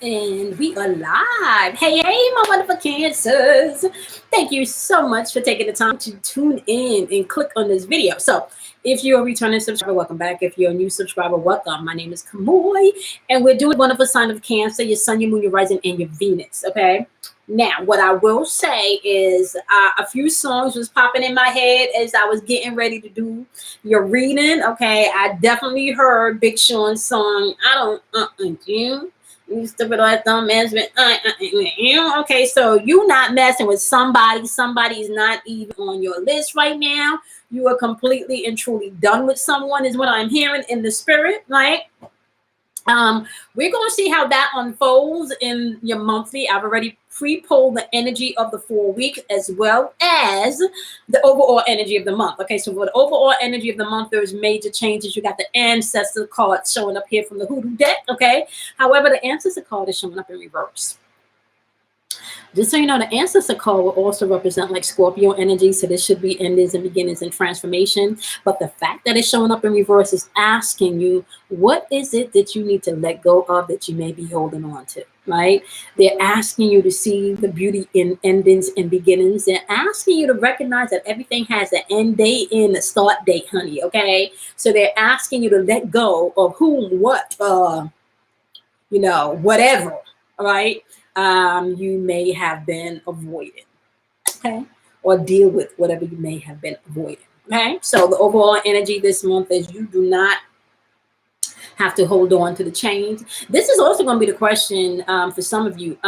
And we are live. Hey, my wonderful Cancers. Thank you so much for taking the time to tune in and click on this video. So if you're a returning subscriber, welcome back. If you're a new subscriber, welcome. My name is Cosmo, and we're doing wonderful sign of Cancer, your sun, your moon, your rising, and your Venus, okay? Now, what I will say is a few songs was popping in my head as I was getting ready to do your reading, okay? I definitely heard Big Sean's song, I don't, you stupid ass dumb mess with okay, so you not messing with somebody. Somebody is not even on your list right now. You are completely and truly done with someone, is what I'm hearing in the spirit, right? We're going to see how that unfolds in your monthly. I've already pre-pulled the energy of the 4 weeks as well as the overall energy of the month. Okay, so for the overall energy of the month, there's major changes. You got the ancestor card showing up here from the hoodoo deck. Okay, however, the ancestor card is showing up in reverse. Just so you know, the ancestor card will also represent like Scorpio energy. So this should be endings and beginnings and transformation. But the fact that it's showing up in reverse is asking you, what is it that you need to let go of that you may be holding on to, right? They're asking you to see the beauty in endings and beginnings. They're asking you to recognize that everything has an end date and a start date, honey, okay? So they're asking you to let go of whom, what, whatever, all right? You may have been avoiding, okay, or deal with whatever you may have been avoiding, okay? So the overall energy this month is you do not have to hold on to the change. This is also going to be the question for some of you.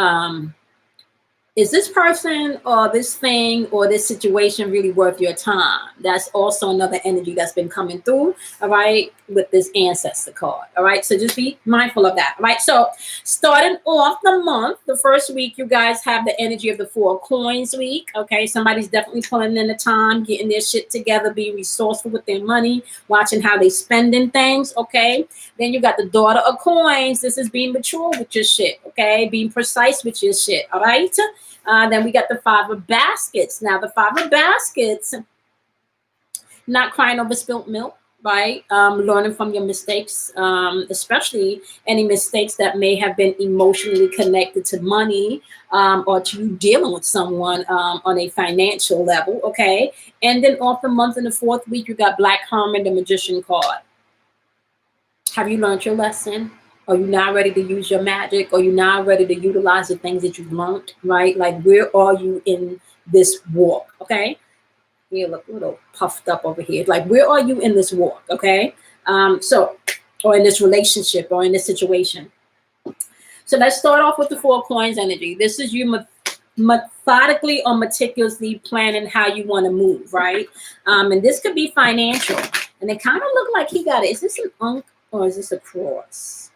Is this person or this thing or this situation really worth your time? That's also another energy that's been coming through, all right, with this ancestor card, all right? So just be mindful of that, all right? So starting off the month, the first week, you guys have the energy of the 4 coins week, okay? Somebody's definitely pulling in the time, getting their shit together, being resourceful with their money, watching how they spending things, okay? Then you got the daughter of coins. This is being mature with your shit, okay? Being precise with your shit, all right? Then we got the 5 of baskets. Now, the 5 of baskets, not crying over spilt milk, right? Learning from your mistakes, especially any mistakes that may have been emotionally connected to money or to you dealing with someone on a financial level, okay? And then off the month in the 4th week, you got Black Hermit, the Magician card. Have you learned your lesson? Are you now ready to use your magic? Are you now ready to utilize the things that you've learned, right? Like, where are you in this walk, okay? You look a little puffed up over here. Like, where are you in this walk, okay? Or in this relationship or in this situation. So let's start off with the 4 coins energy. This is you methodically or meticulously planning how you want to move, right? And this could be financial. And it kind of look like he got it. Is this an unk or is this a cross?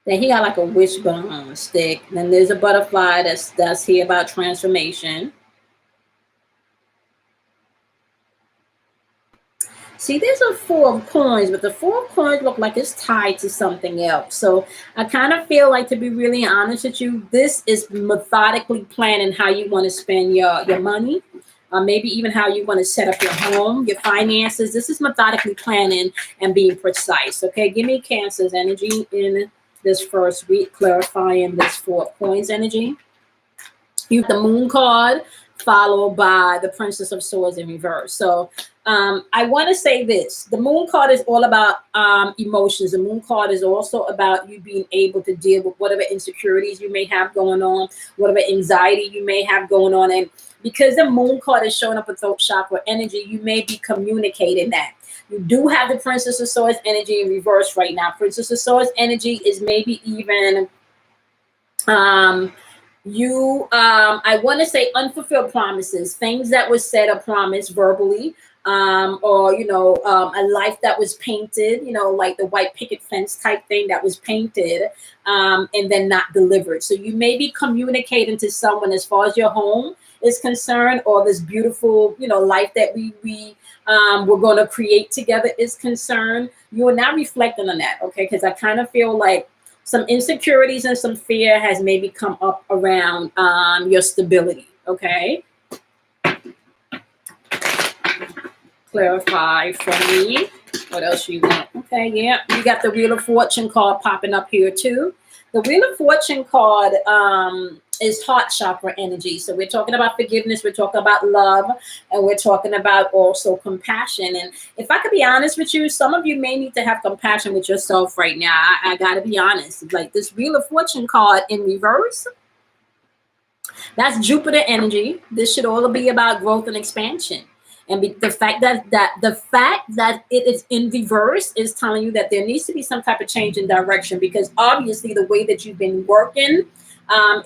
Then he got like a wishbone stick. Then there's a butterfly that's here about transformation. See, there's a 4 of coins, but the 4 of coins look like it's tied to something else. So I kind of feel like, to be really honest with you, this is methodically planning how you want to spend your money. Maybe even how you want to set up your home, your finances. This is methodically planning and being precise. Okay, give me Cancer's energy in this first week, clarifying this 4 coins energy. You have the Moon card followed by the Princess of Swords in reverse. So I want to say this. The Moon card is all about emotions. The Moon card is also about you being able to deal with whatever insecurities you may have going on, whatever anxiety you may have going on. And because the Moon card is showing up with throat chakra energy, you may be communicating that. You do have the Princess of Swords energy in reverse right now. Princess of Swords energy is maybe even I want to say unfulfilled promises, things that were said or promised verbally, or a life that was painted, like the white picket fence type thing that was painted and then not delivered. So you may be communicating to someone as far as your home is concerned, or this beautiful life that we're going to create together is concerned. You are now reflecting on that, okay? Because I kind of feel like some insecurities and some fear has maybe come up around your stability, okay? Clarify for me What else you want? Okay, yeah. You got the Wheel of Fortune card popping up here too. The Wheel of Fortune card is heart chakra energy. So we're talking about forgiveness, we're talking about love, and we're talking about also compassion. And if I could be honest with you, some of you may need to have compassion with yourself right now. I gotta be honest. Like this Wheel of Fortune card in reverse, that's Jupiter energy. This should all be about growth and expansion. And the fact that it is in reverse is telling you that there needs to be some type of change in direction, because obviously the way that you've been working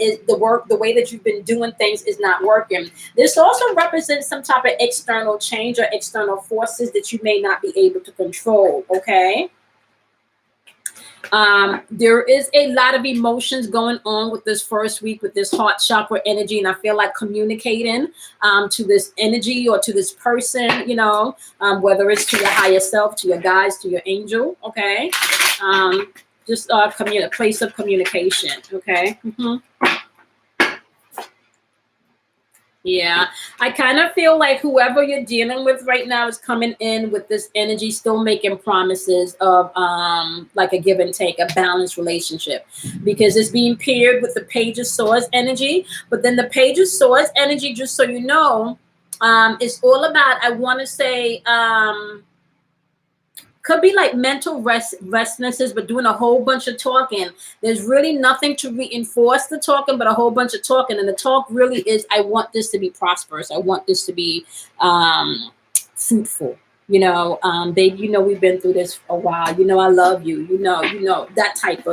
is the way that you've been doing things is not working. This also represents some type of external change or external forces that you may not be able to control. Okay. There is a lot of emotions going on with this first week with this heart chakra energy, and I feel like communicating to this energy or to this person, you know, whether it's to your higher self, to your guides, to your angel. Okay. Just a place of communication. Okay. Yeah, I kind of feel like whoever you're dealing with right now is coming in with this energy, still making promises of like a give and take, a balanced relationship, because it's being paired with the Page of Swords energy. But then the Page of Swords energy, just so you know, it's all about, I want to say, could be like mental restlessness, but doing a whole bunch of talking. There's really nothing to reinforce the talking, but a whole bunch of talking. And the talk really is, I want this to be prosperous. I want this to be fruitful. You know, babe, you know, we've been through this for a while. You know, I love you. You know, that type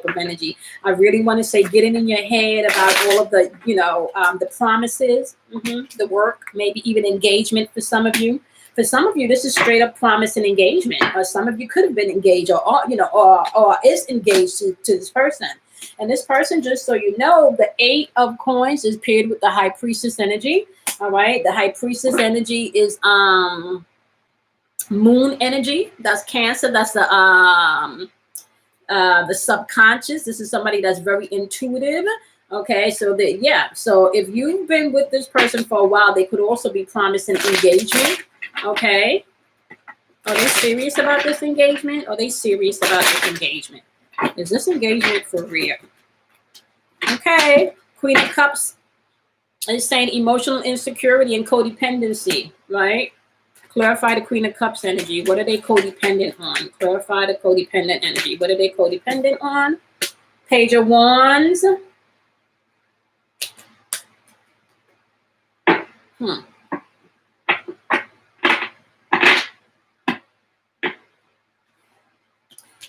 of energy. I really want to say, getting in your head about all of the, you know, the promises, the work, maybe even engagement for some of you. For some of you, this is straight up promise and engagement. Or some of you could have been engaged, or you know, or is engaged to this person. And this person, just so you know, the 8 of Coins is paired with the High Priestess energy. All right, the High Priestess energy is Moon energy. That's Cancer. That's the subconscious. This is somebody that's very intuitive. Okay, so so if you've been with this person for a while, they could also be promising engagement. Okay, are they serious about this engagement? Are they serious about this engagement? Is this engagement for real? Okay, Queen of Cups is saying emotional insecurity and codependency, right? Clarify the Queen of Cups energy. What are they codependent on? Clarify the codependent energy. What are they codependent on? Page of Wands.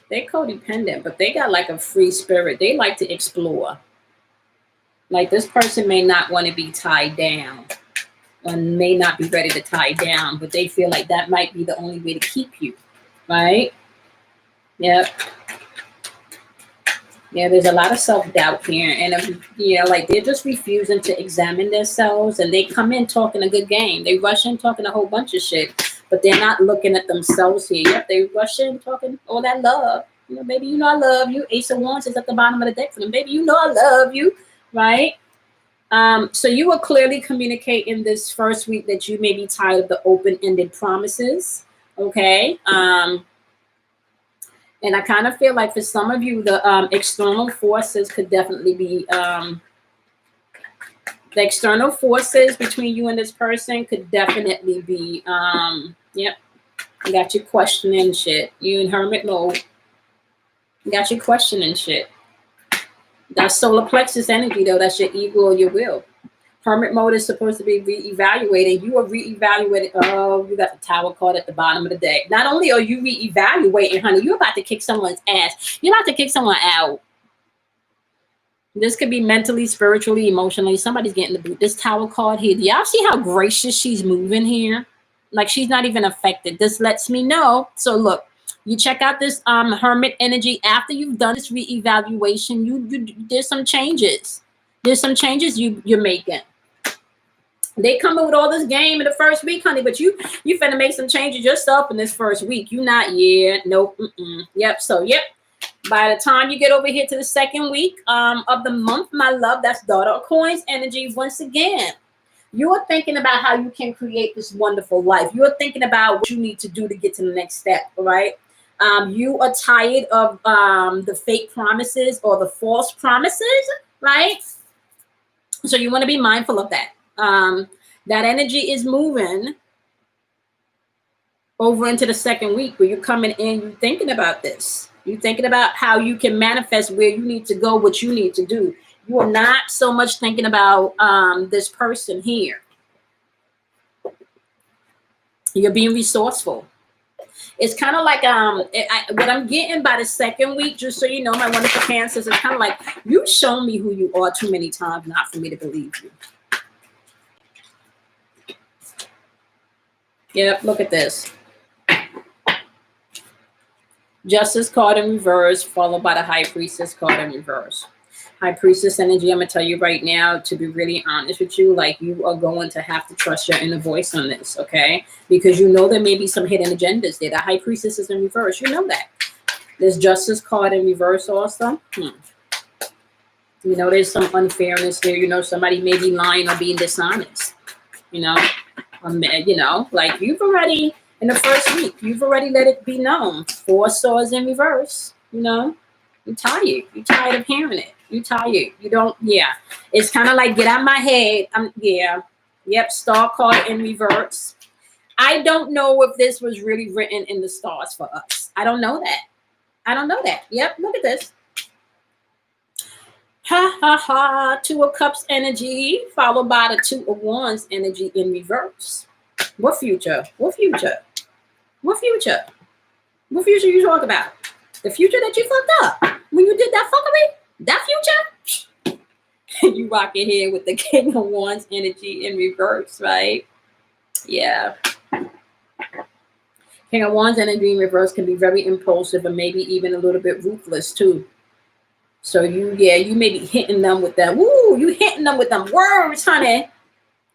They codependent, but they got like a free spirit. They like to explore. Like this person may not want to be tied down, and may not be ready to tie down, but they feel like that might be the only way to keep you, right? Yep. Yeah, there's a lot of self-doubt here, and you know, like they're just refusing to examine themselves, and they come in talking a good game. They rush in talking a whole bunch of shit, but they're not looking at themselves here. Yep, they rush in talking all that love. You know, baby, you know I love you. Ace of Wands is at the bottom of the deck for them. Baby, you know I love you, right? So you will clearly communicate in this first week that you may be tired of the open-ended promises, okay? And I kind of feel like for some of you, the external forces could definitely be, the external forces between you and this person could definitely be, yep, I got you questioning shit. You in hermit mode. Got you questioning shit. That's solar plexus energy, though. That's your ego or your will. Hermit mode is supposed to be reevaluating. You are reevaluating. Oh, you got the Tower card at the bottom of the deck. Not only are you reevaluating, honey, you're about to kick someone's ass. You're about to kick someone out. This could be mentally, spiritually, emotionally. Somebody's getting the boot. This Tower card here. Do y'all see how gracious she's moving here? Like she's not even affected. This lets me know. So look, you check out this hermit energy after you've done this reevaluation. You there's some changes. There's some changes you're making. They come in with all this game in the first week, honey, but you finna make some changes yourself in this first week. You not yet. Nope. Yep. So yep. By the time you get over here to the second week of the month, my love, that's Daughter of Coins energy once again. You're thinking about how you can create this wonderful life. You're thinking about what you need to do to get to the next step, all right? You are tired of the fake promises or the false promises, right? So you want to be mindful of that. That energy is moving over into the second week where you're coming in, you're thinking about this. You're thinking about how you can manifest where you need to go, what you need to do. You are not so much thinking about this person here. You're being resourceful. It's kind of like what I'm getting by the second week, just so you know, my wonderful Cancers, it's kind of like you've shown me who you are too many times not for me to believe you. Yep, look at this. Justice card in reverse, followed by the High Priestess card in reverse. High Priestess energy, I'm going to tell you right now, to be really honest with you, like you are going to have to trust your inner voice on this, okay? Because you know there may be some hidden agendas there. The High Priestess is in reverse. You know that. There's Justice card in reverse also. You know, there's some unfairness there. You know, somebody may be lying or being dishonest. You know, like you've already, in the first week, you've already let it be known. 4 swords in reverse, you know. You're tired. You're tired of hearing it. You're tired. You don't, yeah. It's kind of like, get out my head. Yep, Star card in reverse. I don't know if this was really written in the stars for us. I don't know that. I don't know that. Yep, look at this. Ha, ha, ha. 2 of Cups energy, followed by the 2 of Wands energy in reverse. What future? What future? What future? What future you talk about? The future that you fucked up when you did that fuckery? That future? You rock your head with the King of Wands energy in reverse, right? Yeah. King of Wands energy in reverse can be very impulsive and maybe even a little bit ruthless too. So you may be hitting them with that. Woo, you hitting them with them words, honey.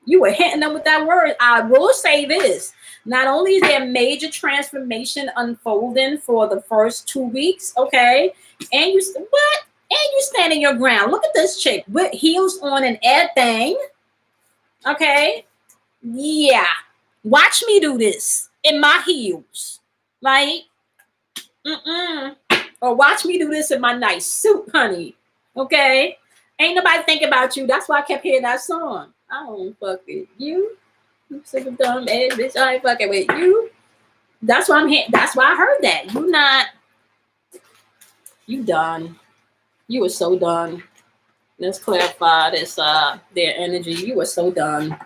You were hitting them with that word. I will say this. Not only is there major transformation unfolding for the first 2 weeks, okay? And you standing your ground. Look at this chick with heels on and everything. Okay? Yeah. Watch me do this in my heels. Right? Or watch me do this in my nice suit, honey. Okay? Ain't nobody think about you. That's why I kept hearing that song. I don't fuck with you. You sick of dumb ass bitch. I ain't fucking with you. That's why I'm here. That's why I heard that. You done. You were so done. Let's clarify this their energy. You were so done.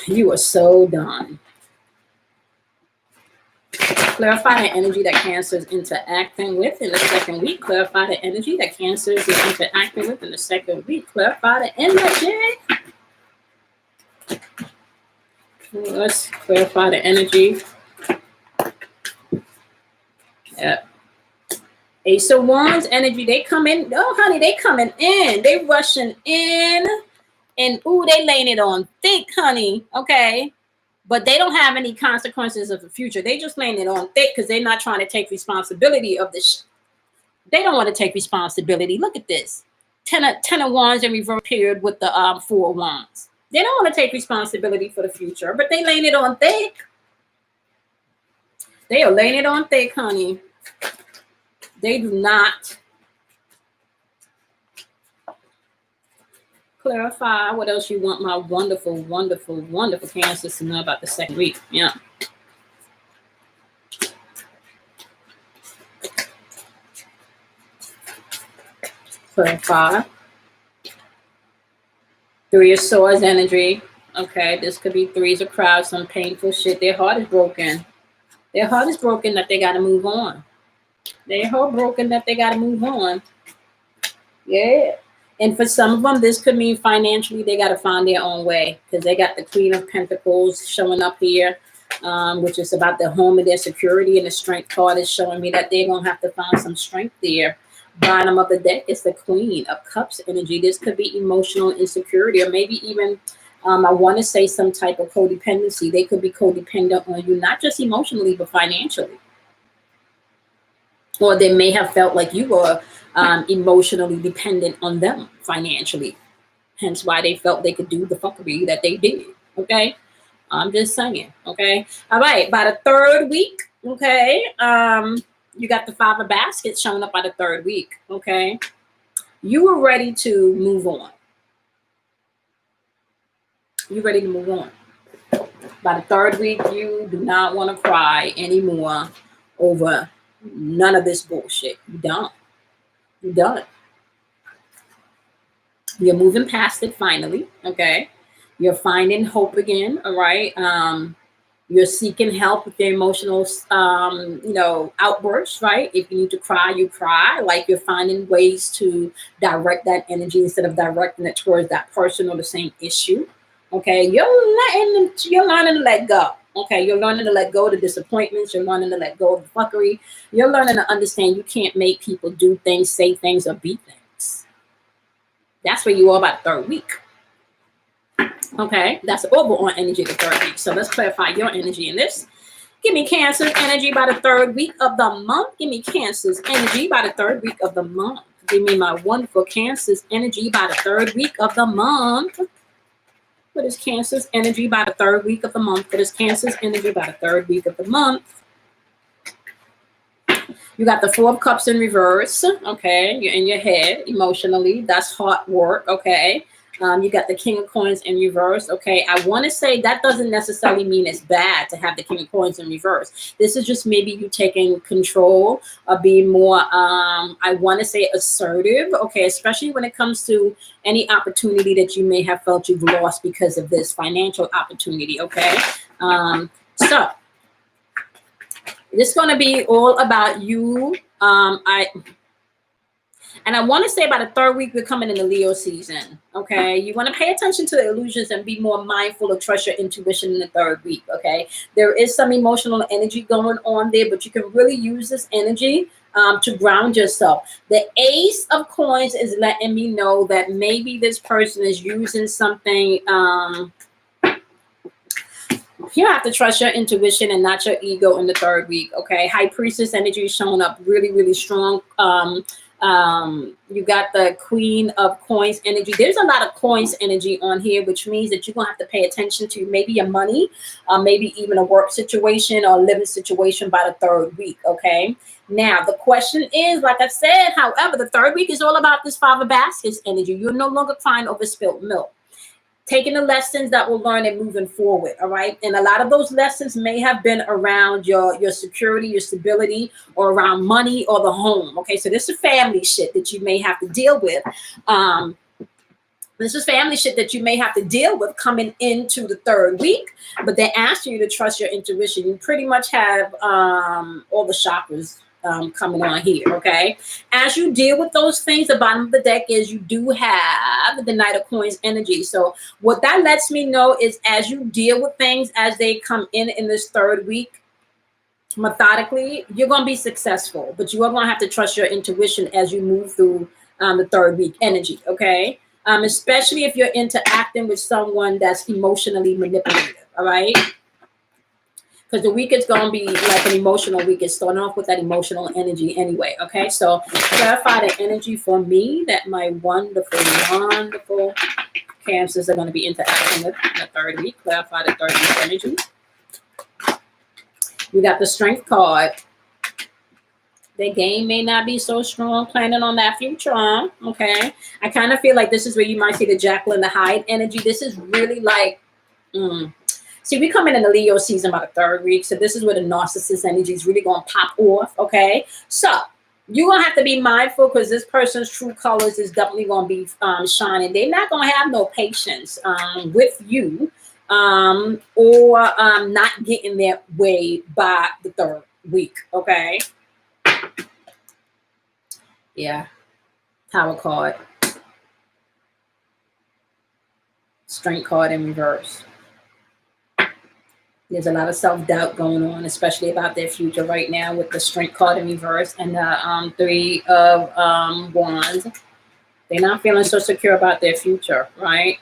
You were so done. Clarify the energy that Cancer is interacting with in the second week. Clarify the energy that Cancer is interacting with in the second week. Clarify the energy. Let's clarify the energy. Yeah. Ace of Wands energy. They come in. Oh, honey, they coming in. They rushing in. And, ooh, they laying it on thick, honey. Okay. But they don't have any consequences of the future. They just laying it on thick because they're not trying to take responsibility of this. They don't want to take responsibility. Look at this. 10 of Wands in reverse period with the 4 of Wands. They don't want to take responsibility for the future, but they laying it on thick. They are laying it on thick, honey. They do not. Clarify what else you want my wonderful, wonderful, wonderful Cancers to know about the second week. Yeah. Clarify. 3 of Swords energy. Okay, this could be 3s of crowds, some painful shit. Their heart is broken. Their heart is broken that they got to move on. Their heart broken that they got to move on. Yeah. And for some of them, this could mean financially they got to find their own way because they got the Queen of Pentacles showing up here, which is about the home and their security. And the Strength card is showing me that they're going to have to find some strength there. Bottom of the deck is the Queen of Cups energy. This could be emotional insecurity or maybe even, I want to say, some type of codependency. They could be codependent on you, not just emotionally, but financially. Or they may have felt like you were emotionally dependent on them financially. hence why they felt they could do the fuckery that they did. Okay, I'm just saying. Okay, all right. By the third week, okay, you got the 5 of baskets showing up by the third week. Okay, you were ready to move on. You're ready to move on. By the third week, you do not want to cry anymore over none of this bullshit. You're done. You're done. You're moving past it finally. Okay. You're finding hope again. All right. You're seeking help with your emotional, outbursts, right? If you need to cry, you cry. Like you're finding ways to direct that energy instead of directing it towards that person or the same issue. Okay, you're learning to let go. Okay, you're learning to let go of the disappointments. You're learning to let go of the fuckery. You're learning to understand you can't make people do things, say things, or be things. That's where you are by the third week. Okay, that's the overall energy of the third week. So let's clarify your energy in this. Give me Cancer's energy by the third week of the month. Give me Cancer's energy by the third week of the month. Give me my wonderful Cancer's energy by the third week of the month. What is Cancer's energy by the third week of the month? What is Cancer's energy by the third week of the month? You got the 4 of Cups in reverse. Okay, you're in your head emotionally. That's hard work. Okay. You got the King of Coins in reverse. Okay, I want to say that doesn't necessarily mean it's bad to have the King of Coins in reverse. This is just maybe you taking control or being more, I want to say assertive. Okay, especially when it comes to any opportunity that you may have felt you've lost because of this financial opportunity. Okay, so this is going to be all about you. And I want to say by the third week, we're coming in the Leo season. Okay. You want to pay attention to the illusions and be more mindful of trust your intuition in the third week. Okay. There is some emotional energy going on there, but you can really use this energy to ground yourself. The Ace of Coins is letting me know that maybe this person is using something. You have to trust your intuition and not your ego in the third week. Okay. High Priestess energy is showing up really, really strong. You got the Queen of Coins energy. There's a lot of coins energy on here, which means that you're going to have to pay attention to maybe your money, maybe even a work situation or living situation by the third week. Okay. Now, the question is, like I said, however, the third week is all about this 5 of baskets energy. You're no longer crying over spilt milk. Taking the lessons that we'll learn and moving forward, all right? And a lot of those lessons may have been around your security, your stability, or around money or the home, okay? So this is family shit that you may have to deal with. This is family shit that you may have to deal with coming into the third week, but they're asking you to trust your intuition. You pretty much have all the chakras coming on here, okay? As you deal with those things, the bottom of the deck is you do have the Knight of Coins energy. So what that lets me know is as you deal with things as they come in this third week, methodically, you're going to be successful, but you are going to have to trust your intuition as you move through the third week energy, okay? Especially if you're interacting with someone that's emotionally manipulative, all right? Because the week is going to be like an emotional week. It's starting off with that emotional energy anyway, okay? So clarify the energy for me that my wonderful, wonderful Cancers are going to be interacting with in the third week. Clarify the third week energy. You got the Strength card. The game may not be so strong, planning on that future, okay? I kind of feel like this is where you might see the Jekyll and the Hyde energy. This is really like... See, we coming in the Leo season by the third week. So this is where the narcissist energy is really going to pop off. Okay. So you're going to have to be mindful because this person's true colors is definitely going to be shining. They're not going to have no patience with you or not getting their way by the third week. Okay. Yeah. Tower card. Strength card in reverse. There's a lot of self-doubt going on, especially about their future right now with the Strength card in reverse and the 3 of Wands. They're not feeling so secure about their future, right?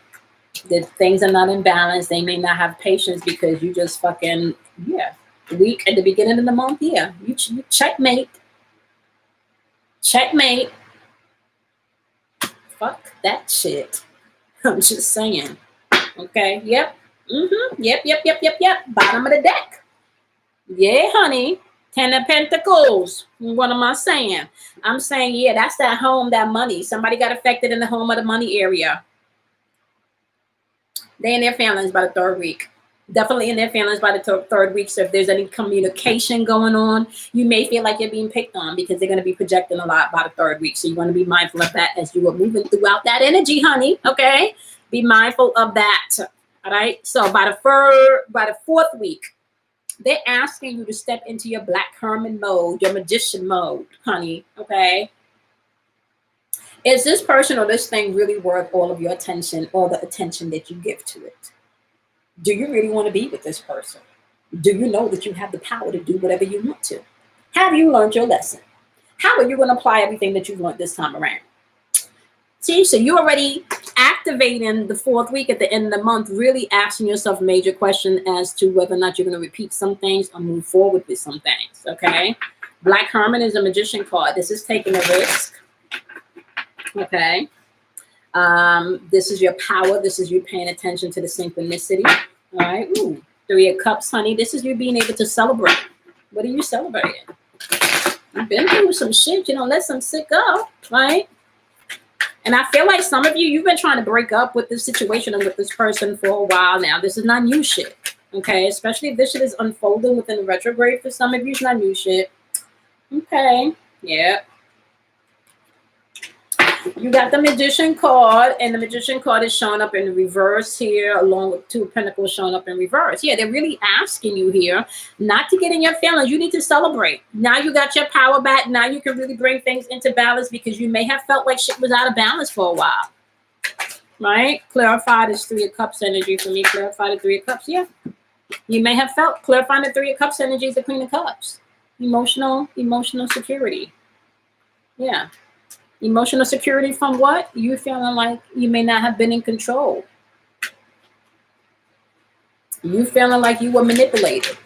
The things are not in balance. They may not have patience because you just fucking, week at the beginning of the month, you checkmate. Checkmate. Fuck that shit. I'm just saying. Okay. Yep. Yep. Bottom of the deck. Yeah, honey. 10 of Pentacles. What am I saying? I'm saying, yeah, that's that home, that money. Somebody got affected in the home of the money area. They in their feelings by the third week. Definitely in their feelings by the third week. So if there's any communication going on, you may feel like you're being picked on because they're going to be projecting a lot by the third week. So you want to be mindful of that as you are moving throughout that energy, honey. Okay. Be mindful of that. All right. So by the fourth week, they're asking you to step into your Black Hermit mode, your magician mode, honey. Okay. Is this person or this thing really worth all of your attention, all the attention that you give to it? Do you really want to be with this person? Do you know that you have the power to do whatever you want to? Have you learned your lesson? How are you going to apply everything that you've learned this time around? See, so you're already activating the fourth week at the end of the month, really asking yourself a major question as to whether or not you're going to repeat some things or move forward with some things, okay? Black Hermit is a magician card. This is taking a risk, okay? This is your power. This is you paying attention to the synchronicity, all right? Ooh, 3 of Cups, honey. This is you being able to celebrate. What are you celebrating? You've been through some shit. You don't let some shit go, right? And I feel like some of you, you've been trying to break up with this situation and with this person for a while now. This is not new shit, okay? Especially if this shit is unfolding within the retrograde for some of you, it's not new shit. Okay, yeah. You got the Magician card, and the Magician card is showing up in reverse here, along with 2 of Pentacles showing up in reverse. Yeah, they're really asking you here not to get in your feelings. You need to celebrate. Now you got your power back. Now you can really bring things into balance because you may have felt like shit was out of balance for a while. Right? Clarify this 3 of Cups energy for me. Clarify the 3 of Cups. Yeah. You may have felt clarifying the 3 of Cups energy is the Queen of Cups. Emotional security. Yeah. Emotional security from what? You feeling like you may not have been in control. You feeling like you were manipulated.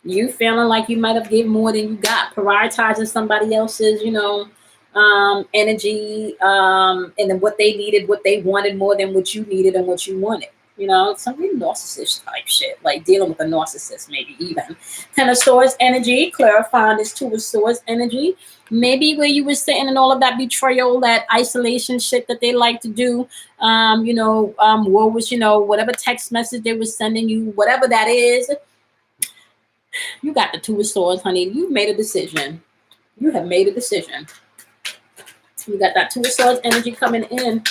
You feeling like you might have given more than you got. Prioritizing somebody else's, energy, and then what they needed, what they wanted more than what you needed and what you wanted. Some really narcissist type shit, like dealing with a narcissist, maybe even. 10 of Swords energy, clarifying this 2 of Swords energy. Maybe where you were sitting in all of that betrayal, that isolation shit that they like to do. What was, whatever text message they were sending you, whatever that is. You got the 2 of Swords, honey. You've made a decision. You have made a decision. You got that 2 of Swords energy coming in.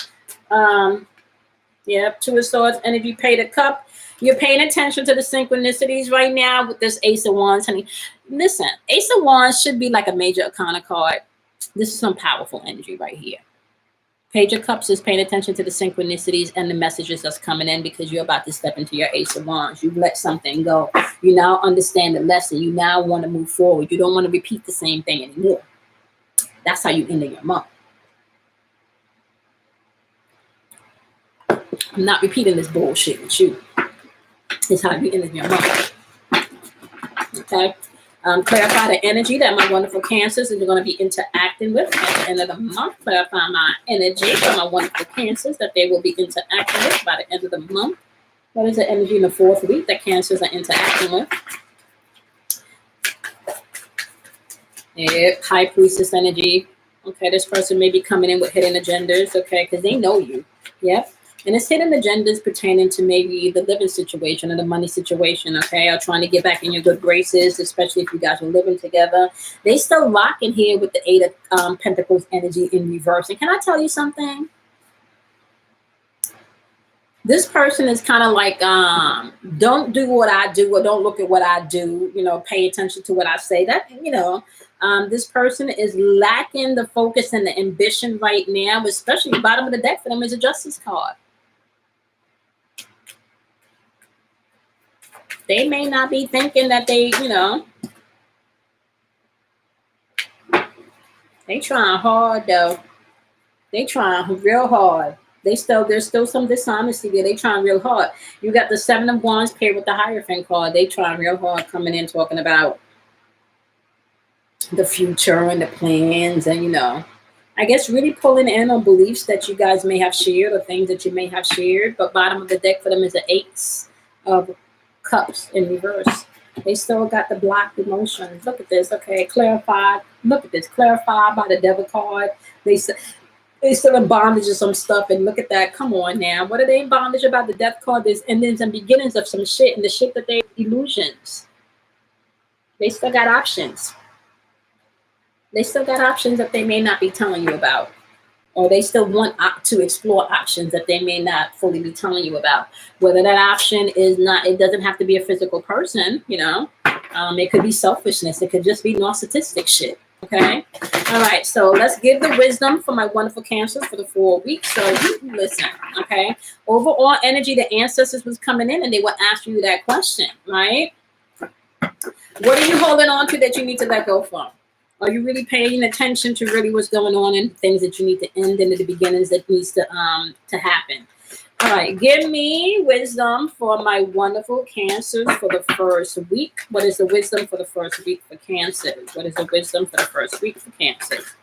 Yeah, 2 of Swords energy, Page of Cups. You're paying attention to the synchronicities right now with this Ace of Wands, honey. Listen, Ace of Wands should be like a major arcana card. This is some powerful energy right here. Page of Cups is paying attention to the synchronicities and the messages that's coming in because you're about to step into your Ace of Wands. You've let something go. You now understand the lesson. You now want to move forward. You don't want to repeat the same thing anymore. That's how you end your month. I'm not repeating this bullshit with you. It's how you end your month. Okay. Clarify the energy that my wonderful Cancers are going to be interacting with at the end of the month. Clarify my energy for my wonderful Cancers that they will be interacting with by the end of the month. What is the energy in the 4th week that Cancers are interacting with? Yep. High Priestess energy. Okay, this person may be coming in with hidden agendas, okay, because they know you. Yep. And it's hidden agendas pertaining to maybe the living situation or the money situation, okay, or trying to get back in your good graces, especially if you guys are living together. They still rocking here with the 8 of Pentacles energy in reverse. And can I tell you something? This person is kind of like, don't do what I do or don't look at what I do, pay attention to what I say. That, this person is lacking the focus and the ambition right now, especially the bottom of the deck for them is a Justice card. They may not be thinking that they trying hard though. They trying real hard. There's still some dishonesty there. They trying real hard. You got the 7 of Wands paired with the Hierophant card. They trying real hard coming in talking about the future and the plans and I guess really pulling in on beliefs that you guys may have shared or things that you may have shared. But bottom of the deck for them is the Ace of Cups in reverse. They still got the blocked emotions. Look at this. Okay, clarified. Look at this. Clarified by the Devil card. They still in bondage of some stuff. And look at that. Come on now. What are they in bondage about? The Death card. There's endings and beginnings of some shit. And the shit that they illusions. They still got options. They still got options that they may not be telling you about. Or they still want to explore options that they may not fully be telling you about. Whether that option is not, it doesn't have to be a physical person, you know. It could be selfishness. It could just be narcissistic shit. Okay. All right. So let's give the wisdom for my wonderful Cancers for the 4 weeks. So you listen. Okay. Overall energy, the ancestors was coming in and they will ask you that question, right? What are you holding on to that you need to let go from? Are you really paying attention to really what's going on and things that you need to end and the beginnings that needs to happen? All right, give me wisdom for my wonderful Cancers for the first week. What is the wisdom for the first week for Cancers? What is the wisdom for the first week for Cancers?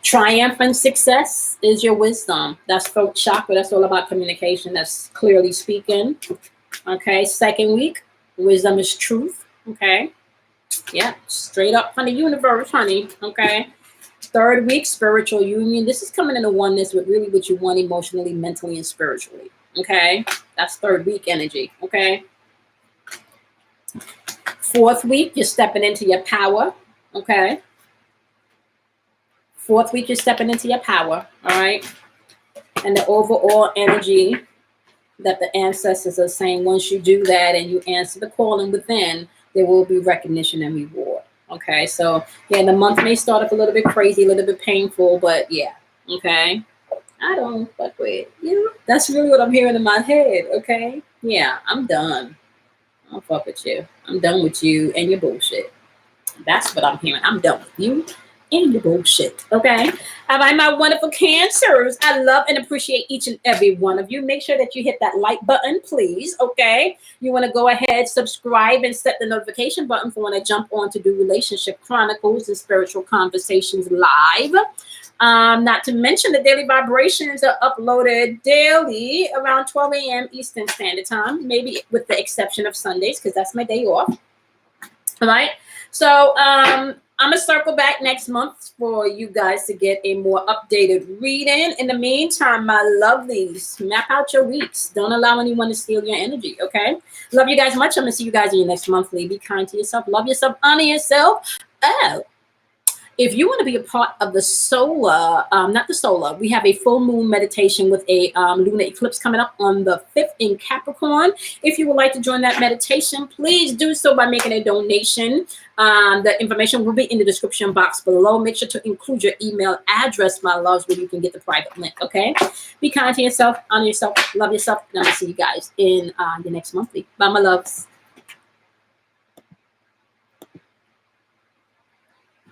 Triumphant success is your wisdom. That's throat chakra. That's all about communication. That's clearly speaking. Okay, second week. Wisdom is truth. Okay. Yeah. Straight up from the universe, honey. Okay. Third week, spiritual union. This is coming into oneness with really what you want emotionally, mentally, and spiritually. Okay. That's third week energy. Okay. Fourth week, you're stepping into your power. Okay. Fourth week, you're stepping into your power. All right. And the overall energy that the ancestors are saying, once you do that and you answer the calling within, there will be recognition and reward. Okay, so yeah, the month may start off a little bit crazy, a little bit painful, but yeah, okay. I don't fuck with you. That's really what I'm hearing in my head. Okay, yeah, I'm done. I don't fuck with you. I'm done with you and your bullshit. That's what I'm hearing. I'm done with you and your bullshit. Okay. All right, my wonderful Cancers. I love and appreciate each and every one of you. Make sure that you hit that like button, please. Okay. You want to go ahead, subscribe, and set the notification button for when I jump on to do Relationship Chronicles and Spiritual Conversations live. Not to mention the daily vibrations are uploaded daily around 12 a.m. Eastern Standard Time, maybe with the exception of Sundays, because that's my day off. All right. So I'm going to circle back next month for you guys to get a more updated reading. In the meantime, my lovelies, map out your weeks. Don't allow anyone to steal your energy, okay? Love you guys much. I'm going to see you guys in your next monthly. Be kind to yourself. Love yourself. Honor yourself. Oh. If you want to be a part of the solar, not the solar, we have a full moon meditation with a lunar eclipse coming up on the 5th in Capricorn. If you would like to join that meditation, please do so by making a donation. The information will be in the description box below. Make sure to include your email address, my loves, where you can get the private link, okay? Be kind to yourself, honor yourself, love yourself, and I'm going to see you guys in the next monthly. Bye, my loves.